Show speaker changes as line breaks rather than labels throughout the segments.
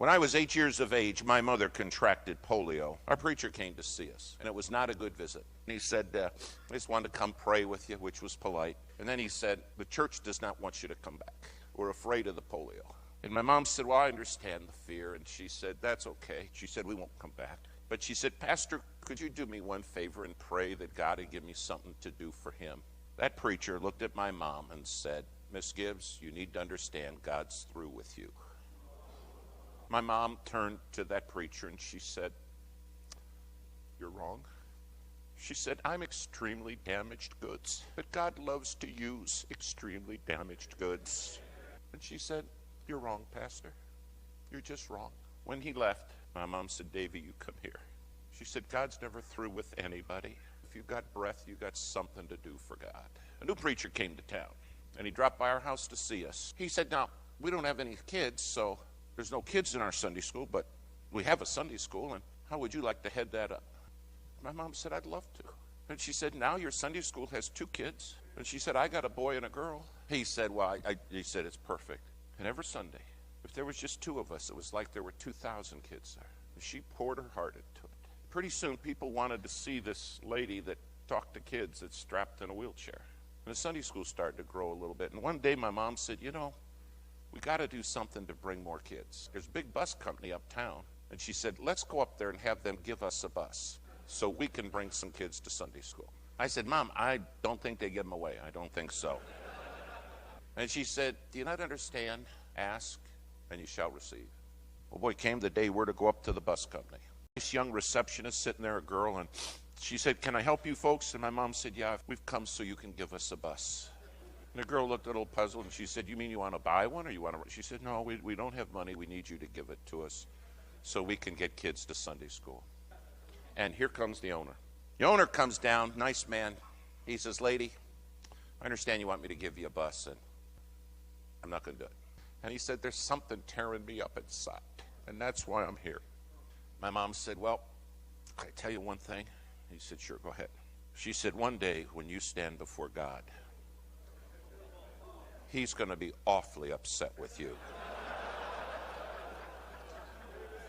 When I was 8 years of age, my mother contracted polio. Our preacher came to see us, and it was not a good visit. And he said, I just wanted to come pray with you, which was polite. And then he said, the church does not want you to come back. We're afraid of the polio. And my mom said, well, I understand the fear. And she said, that's okay. She said, we won't come back. But she said, Pastor, could you do me one favor and pray that God would give me something to do for him? That preacher looked at my mom and said, Miss Gibbs, you need to understand God's through with you. My mom turned to that preacher and she said, you're wrong. She said, I'm extremely damaged goods, but God loves to use extremely damaged goods. And she said, you're wrong, Pastor. You're just wrong. When he left, my mom said, Davy, you come here. She said, God's never through with anybody. If you've got breath, you've got something to do for God. A new preacher came to town, and he dropped by our house to see us. He said, now, we don't have any kids, so there's no kids in our Sunday school, but we have a Sunday school, and how would you like to head that up? My mom said, I'd love to. And she said, now your Sunday school has 2 kids. And she said, I got a boy and a girl. He said, well, he said, it's perfect. And every Sunday, if there was just 2 of us, it was like there were 2,000 kids there. And she poured her heart into it. Pretty soon, people wanted to see this lady that talked to kids that's strapped in a wheelchair. And the Sunday school started to grow a little bit. And one day, my mom said, you know, we got to do something to bring more kids. There's a big bus company uptown. And she said, let's go up there and have them give us a bus so we can bring some kids to Sunday school. I said, Mom, I don't think they give them away. I don't think so. And she said, do you not understand? Ask, and you shall receive. Well, boy, came the day we're to go up to the bus company. This young receptionist sitting there, a girl, and she said, can I help you folks? And my mom said, yeah, we've come so you can give us a bus. And the girl looked a little puzzled, and she said, you mean you want to buy one, or you want to? She said, no, we don't have money. We need you to give it to us so we can get kids to Sunday school. And here comes the owner. The owner comes down, nice man. He says, lady, I understand you want me to give you a bus, and I'm not going to do it. And he said, there's something tearing me up inside, and that's why I'm here. My mom said, well, can I tell you one thing? He said, sure, go ahead. She said, one day when you stand before God, he's going to be awfully upset with you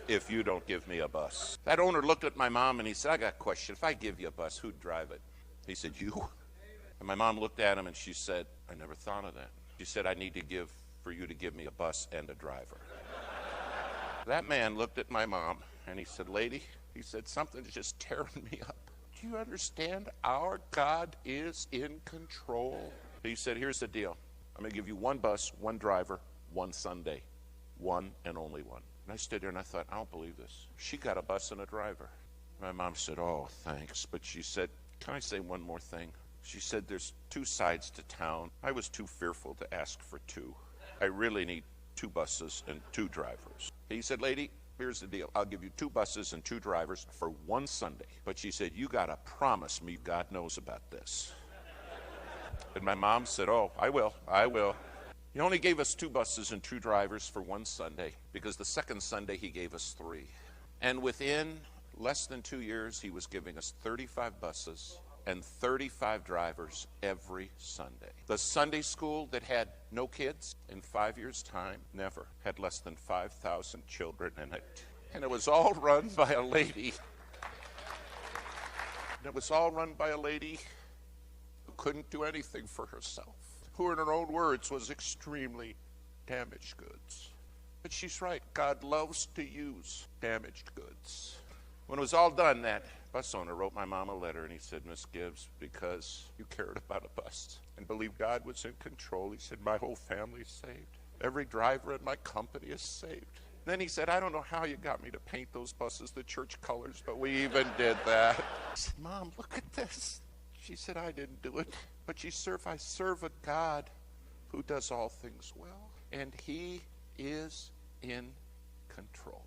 if you don't give me a bus. That owner looked at my mom and he said, I got a question. If I give you a bus, who'd drive it? He said, you? And my mom looked at him and she said, I never thought of that. She said, I need to give for you to give me a bus and a driver. That man looked at my mom and he said, lady, he said, something's just tearing me up. Do you understand? Our God is in control. He said, here's the deal. I'm going to give you 1 bus, 1 driver, 1 Sunday. 1 and only 1. And I stood there and I thought, I don't believe this. She got a bus and a driver. My mom said, oh, thanks. But she said, can I say one more thing? She said, there's 2 sides to town. I was too fearful to ask for 2. I really need 2 buses and 2 drivers. He said, lady, here's the deal. I'll give you 2 buses and 2 drivers for 1 Sunday. But she said, you got to promise me God knows about this. And my mom said, oh, I will. He only gave us 2 buses and 2 drivers for 1 Sunday because the second Sunday he gave us 3. And within less than 2 years, he was giving us 35 buses and 35 drivers every Sunday. The Sunday school that had no kids in 5 years' time never had less than 5,000 children in it. And it was all run by a lady. Who couldn't do anything for herself, who in her own words was extremely damaged goods. But she's right, God loves to use damaged goods. When it was all done, that bus owner wrote my mom a letter and he said, Miss Gibbs, because you cared about a bus and believed God was in control, he said, my whole family's saved. Every driver in my company is saved. Then he said, I don't know how you got me to paint those buses the church colors, but we even did that. I said, Mom, look at this. She said, I didn't do it. But I serve a God who does all things well. And he is in control.